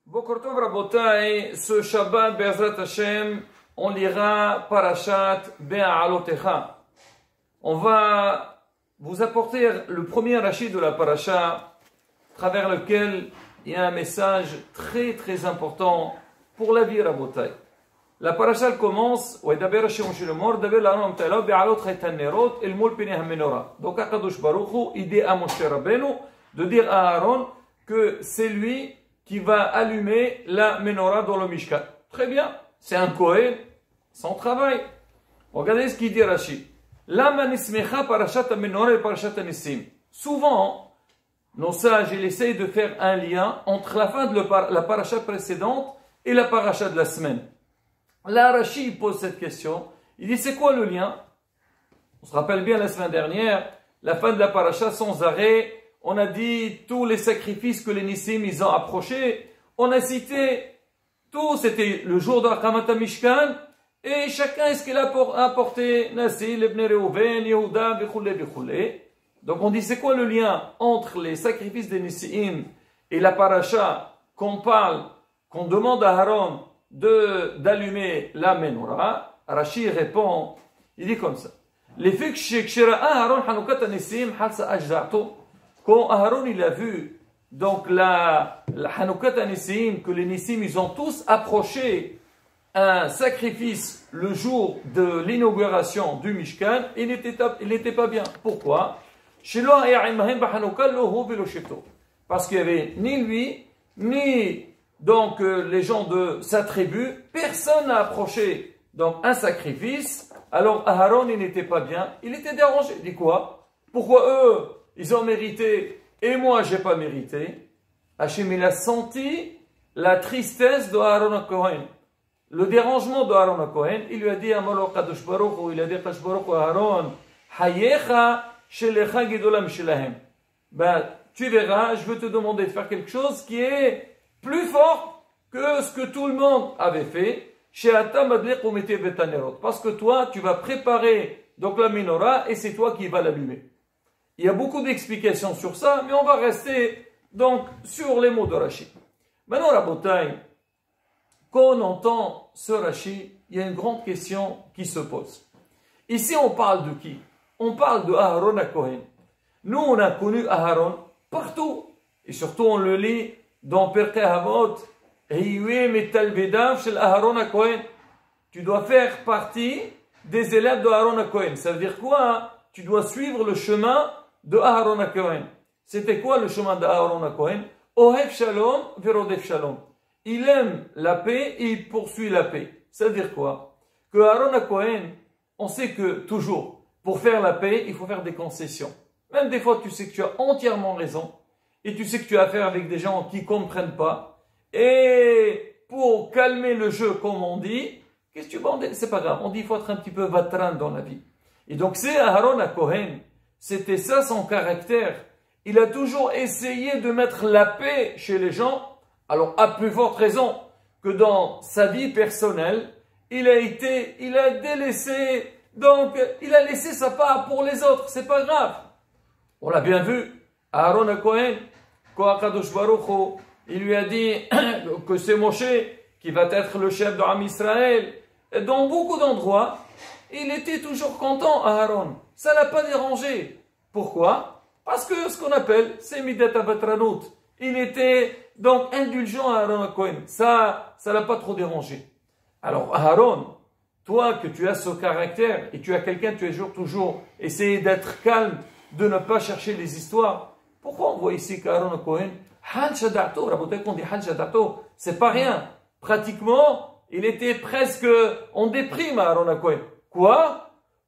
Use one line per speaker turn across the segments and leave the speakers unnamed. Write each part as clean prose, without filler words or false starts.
Boker Tov Rabotai, ce Shabbat Be'ezrat Hashem, on lira Parashat Be'alotecha. On va vous apporter le premier rachid de la Parasha, à travers lequel il y a un message très très important pour la vie Rabotai. La Parasha commence, donc Akadosh Baruch Hu, il dit à Moshe Rabbeinu de dire à Aaron que c'est lui qui va allumer la menorah dans le Mishkan. Très bien, c'est un Kohen, son travail. Regardez ce qu'il dit Rashi. Lama nismecha parashat menorah et parashat nissim. Souvent, nos sages, ils essayent de faire un lien entre la fin de la parasha précédente et la parasha de la semaine. Là, Rashi pose cette question. Il dit, c'est quoi le lien? On se rappelle bien la semaine dernière, la fin de la parasha sans arrêt. On a dit tous les sacrifices que les Nissim ils ont approchés. On a cité tout, c'était le jour de Akamat Mishkan. Et chacun, est-ce qu'il a apporté Nassi, Ibn Reuven, Yehuda, Vichoulé, Vichoulé. Donc on dit, c'est quoi le lien entre les sacrifices des Nissim et la paracha qu'on parle, qu'on demande à Aaron d'allumer la menorah? Rashi répond, il dit comme ça. Les faits que Aaron Hanukat Nissim, Halsa Ajza'to. Quand Aaron il a vu donc la Hanukat Nissim, que les Nissim ils ont tous approché un sacrifice le jour de l'inauguration du Mishkan, il n'était pas bien. Pourquoi? Parce qu'il n'y avait ni lui, ni donc les gens de sa tribu, personne n'a approché donc un sacrifice. Alors Aaron il n'était pas bien, il était dérangé. Il dit quoi? Pourquoi eux ils ont mérité et moi j'ai pas mérité? Hachem il a senti la tristesse de Aaron Cohen, le dérangement de Aaron Cohen. Il lui a dit à Kadosh Baruch Hu, il a dit Kadosh Baruch Hu Aaron, Hayecha shelecha gedolam shelahem. Ben tu verras, je veux te demander de faire quelque chose qui est plus fort que ce que tout le monde avait fait. Parce que toi tu vas préparer donc la menorah et c'est toi qui vas l'allumer. Il y a beaucoup d'explications sur ça, mais on va rester donc sur les mots de Rashi. Maintenant, la bataille, quand on entend ce Rashi, il y a une grande question qui se pose. Ici, on parle de qui? On parle de Aaron à Cohen. Nous, on a connu Aaron partout. Et surtout, on le lit dans Pirkei Avot. Aaron à Cohen. Tu dois faire partie des élèves de Aaron à Cohen. Ça veut dire quoi? Tu dois suivre le chemin de Aaron à Cohen. C'était quoi le chemin de Aaron à Cohen? Ohev Shalom, Verodef Shalom. Il aime la paix et il poursuit la paix. Ça veut dire quoi? Que Aaron à Cohen, on sait que toujours, pour faire la paix, il faut faire des concessions. Même des fois, tu sais que tu as entièrement raison et tu sais que tu as affaire avec des gens qui ne comprennent pas. Et pour calmer le jeu, comme on dit, qu'est-ce que tu veux? C'est pas grave. On dit qu'il faut être un petit peu vatran dans la vie. Et donc, c'est Aaron à Cohen. C'était ça son caractère. Il a toujours essayé de mettre la paix chez les gens. Alors, à plus forte raison que dans sa vie personnelle, il a délaissé, donc, il a laissé sa part pour les autres. C'est pas grave. On l'a bien vu. Aaron à Cohen, quand Akadosh Baruch Hu, il lui a dit que c'est Moshe qui va être le chef de Am Israël. Et dans beaucoup d'endroits, il était toujours content à Aaron. Ça ne l'a pas dérangé. Pourquoi? Parce que ce qu'on appelle, c'est Midat Avatranut. Il était donc indulgent à Aaron Cohen. Ça ne l'a pas trop dérangé. Alors Aaron, toi que tu as ce caractère et tu as quelqu'un, tu es toujours essayer d'être calme, de ne pas chercher les histoires. Pourquoi on voit ici qu'Aaron Cohen, Han Shadato, Rabotek on dit Han Shadato, c'est pas rien. Pratiquement, il était presque en déprime à Aaron Cohen. Quoi?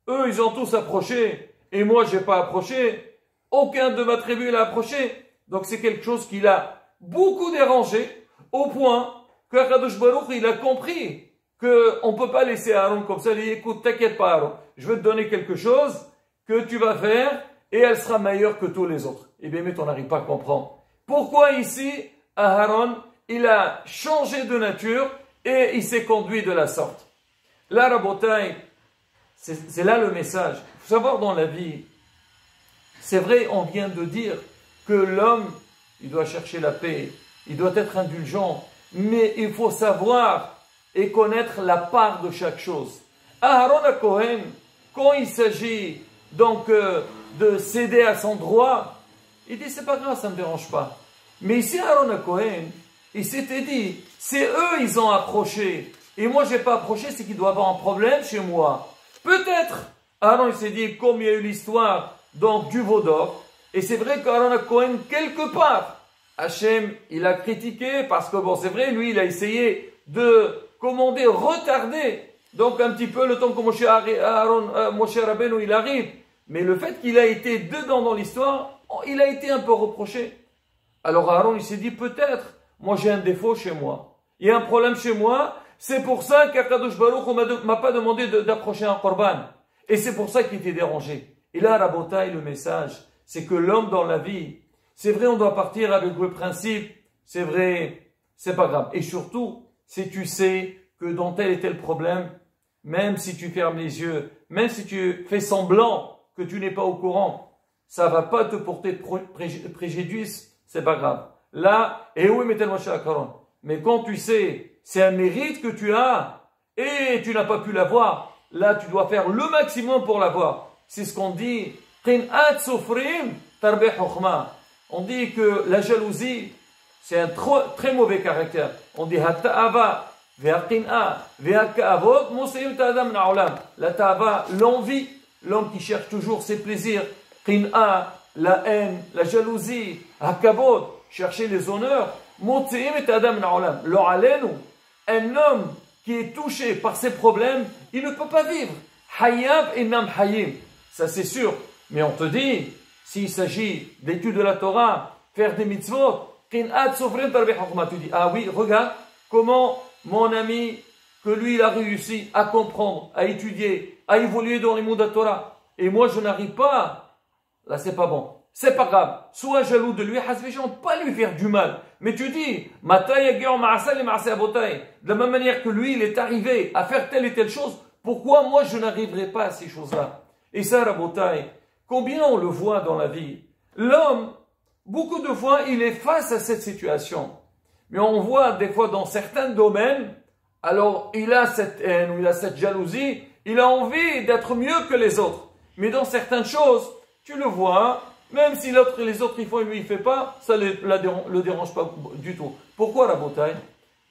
Eux, ils ont tous approché, et moi, je n'ai pas approché. Aucun de ma tribu l'a approché. Donc, c'est quelque chose qui l'a beaucoup dérangé, au point que Akadosh Baruch, il a compris qu'on ne peut pas laisser Aaron comme ça. Il dit, écoute, t'inquiète pas, Aaron, je vais te donner quelque chose que tu vas faire, et elle sera meilleure que tous les autres. Eh bien, mais on n'arrive pas à comprendre. Pourquoi ici, Aaron, il a changé de nature, et il s'est conduit de la sorte? Là, Rabotai, c'est là le message. Il faut savoir dans la vie, c'est vrai, on vient de dire que l'homme, il doit chercher la paix, il doit être indulgent, mais il faut savoir et connaître la part de chaque chose. Aaron à Cohen, quand il s'agit donc de céder à son droit, il dit c'est pas grave, ça ne me dérange pas. Mais ici Aaron à Cohen, il s'était dit, c'est eux ils ont approché, et moi j'ai pas approché, c'est qu'il doit avoir un problème chez moi. Peut-être, Aaron il s'est dit, comme il y a eu l'histoire donc du veau d'or, et c'est vrai qu'Aaron à Cohen, quelque part, Hachem, il a critiqué, parce que bon, c'est vrai, lui, il a essayé de commander, retarder, donc un petit peu le temps que Moshe Rabbeinu, il arrive. Mais le fait qu'il a été dedans dans l'histoire, il a été un peu reproché. Alors Aaron, il s'est dit, peut-être, moi j'ai un défaut chez moi. Il y a un problème chez moi, c'est pour ça qu'Akadosh Baruch ne m'a pas demandé d'approcher un korban. Et c'est pour ça qu'il était dérangé. Et là, Rabotai, le message, c'est que l'homme dans la vie, c'est vrai, on doit partir avec le principe, c'est vrai, c'est pas grave. Et surtout, si tu sais que dans tel et tel problème, même si tu fermes les yeux, même si tu fais semblant que tu n'es pas au courant, ça va pas te porter préjudice, c'est pas grave. Là, et oui, mais quand tu sais, c'est un mérite que tu as et tu n'as pas pu l'avoir, là, tu dois faire le maximum pour l'avoir. C'est ce qu'on dit. On dit que la jalousie, c'est un très mauvais caractère. On dit la ta'ava, l'envie, l'homme qui cherche toujours ses plaisirs, qin'a, la haine, la jalousie, hakavod, chercher les honneurs, un homme qui est touché par ses problèmes, il ne peut pas vivre. Hayab et nam hayim, ça c'est sûr. Mais on te dit, s'il s'agit d'études de la Torah, faire des mitzvot, tu dis, ah oui, regarde comment mon ami, que lui il a réussi à comprendre, à étudier, à évoluer dans les mondes de la Torah. Et moi je n'arrive pas, là c'est pas bon. C'est pas grave. Sois jaloux de lui, pas lui faire du mal. Mais tu dis, de la même manière que lui, il est arrivé à faire telle et telle chose, pourquoi moi je n'arriverai pas à ces choses-là? Et ça, Rabotai, combien on le voit dans la vie? L'homme, beaucoup de fois, il est face à cette situation. Mais on voit des fois dans certains domaines, alors il a cette haine ou il a cette jalousie, il a envie d'être mieux que les autres. Mais dans certaines choses, tu le vois, même si les autres ils font et lui il fait pas, ça le dérange pas du tout. Pourquoi la bataille?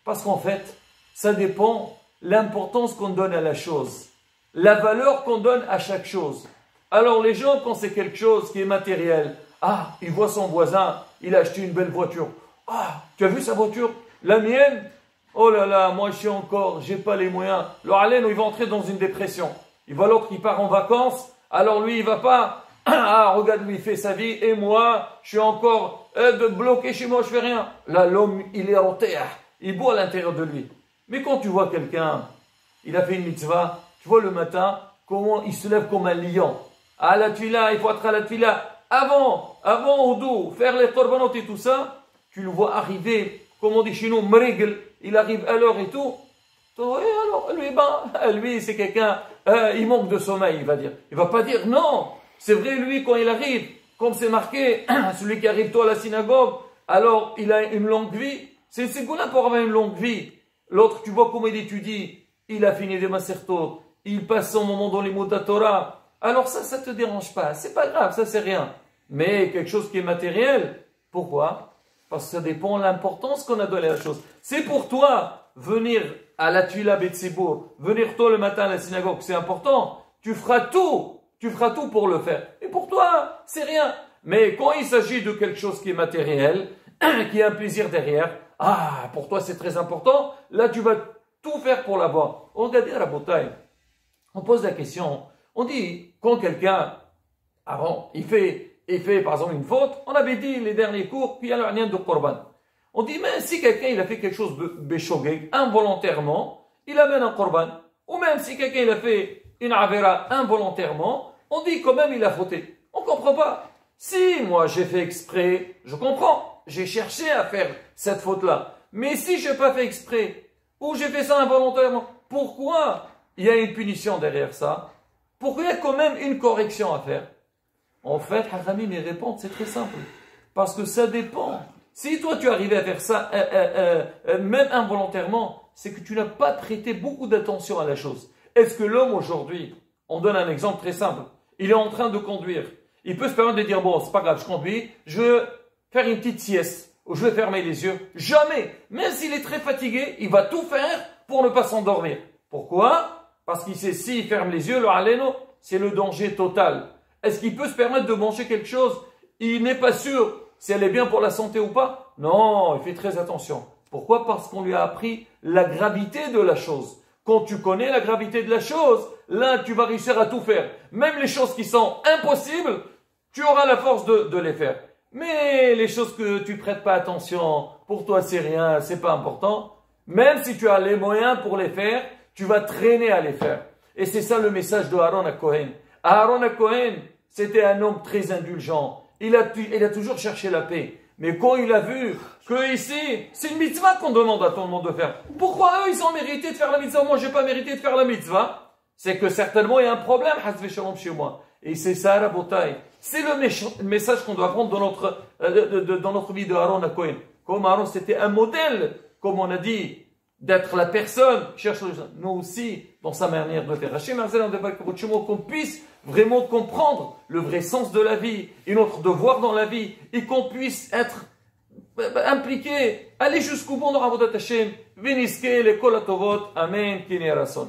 Parce qu'en fait, ça dépend l'importance qu'on donne à la chose, la valeur qu'on donne à chaque chose. Alors les gens, quand c'est quelque chose qui est matériel, ah, il voit son voisin, il a acheté une belle voiture. Ah, tu as vu sa voiture? La mienne? Oh là là, moi je suis encore, j'ai pas les moyens. Alors Alain, il va entrer dans une dépression. Il voit l'autre qui part en vacances, alors lui il va pas. Ah, regarde, lui, il fait sa vie, et moi, je suis encore bloqué chez moi, je fais rien. Là, l'homme, il est en terre, il boit à l'intérieur de lui. Mais quand tu vois quelqu'un, il a fait une mitzvah, tu vois le matin, comment il se lève comme un lion. À la tuila, il faut être à la tuila. Avant au dos, faire les korbanot et tout ça, tu le vois arriver, comme on dit chez nous, mrigel, il arrive à l'heure et tout. Alors, lui, c'est quelqu'un, il manque de sommeil, il va dire. Il va pas dire non. C'est vrai, lui, quand il arrive, comme c'est marqué, celui qui arrive tôt à la synagogue, alors il a une longue vie. C'est là pour avoir une longue vie. L'autre, tu vois comment il étudie, il a fini des masertot, il passe son moment dans les mots de la Torah. Alors ça te dérange pas, c'est pas grave, ça c'est rien. Mais quelque chose qui est matériel, pourquoi? Parce que ça dépend de l'importance qu'on a donné à la chose. C'est pour toi, venir à la Tuila Betsibour, venir tôt le matin à la synagogue, c'est important. Tu feras tout pour le faire. Et pour toi, c'est rien. Mais quand il s'agit de quelque chose qui est matériel, qui a un plaisir derrière, ah, pour toi c'est très important, là tu vas tout faire pour l'avoir. Regardez à la bataille. On pose la question, on dit, quand quelqu'un, avant, il fait par exemple une faute, on avait dit les derniers cours, puis il y a le rien de korban. On dit, mais si quelqu'un il a fait quelque chose de béchogé, involontairement, il amène un korban. Ou même si quelqu'un il a fait une avera involontairement, on dit quand même il a fauté. On ne comprend pas. Si moi j'ai fait exprès, je comprends, j'ai cherché à faire cette faute-là. Mais si je n'ai pas fait exprès, ou j'ai fait ça involontairement, pourquoi il y a une punition derrière ça? Pourquoi il y a quand même une correction à faire? En fait, Haramim, ils répondent, c'est très simple. Parce que ça dépend. Si toi tu arrivais à faire ça, même involontairement, c'est que tu n'as pas prêté beaucoup d'attention à la chose. Est-ce que l'homme aujourd'hui, on donne un exemple très simple, il est en train de conduire, il peut se permettre de dire, bon, c'est pas grave, je conduis, je veux faire une petite sieste, ou je vais fermer les yeux. Jamais. Même s'il est très fatigué, il va tout faire pour ne pas s'endormir. Pourquoi? Parce qu'il sait, s'il ferme les yeux, le haléno, c'est le danger total. Est-ce qu'il peut se permettre de manger quelque chose? Il n'est pas sûr si elle est bien pour la santé ou pas. Non, il fait très attention. Pourquoi? Parce qu'on lui a appris la gravité de la chose. Quand tu connais la gravité de la chose, là, tu vas réussir à tout faire. Même les choses qui sont impossibles, tu auras la force de les faire. Mais les choses que tu prêtes pas attention, pour toi c'est rien, c'est pas important. Même si tu as les moyens pour les faire, tu vas traîner à les faire. Et c'est ça le message de Aaron HaKohen. Aaron HaKohen, c'était un homme très indulgent. Il a toujours cherché la paix. Mais quand il a vu que ici, c'est une mitzvah qu'on demande à tout le monde de faire. Pourquoi eux, ils ont mérité de faire la mitzvah? Moi, j'ai pas mérité de faire la mitzvah. C'est que certainement, il y a un problème, Hazve Shalom, chez moi. Et c'est ça, la bataille. C'est le message qu'on doit prendre dans notre vie de Aaron HaKohen. Comme Aaron, c'était un modèle, comme on a dit, d'être la personne qui cherche nous aussi, dans sa manière de faire. Qu'on puisse vraiment comprendre le vrai sens de la vie et notre devoir dans la vie et qu'on puisse être impliqué, aller jusqu'au bout dans Avodat Hashem, Veniske le kol hatovot, Amen, Kine Rason.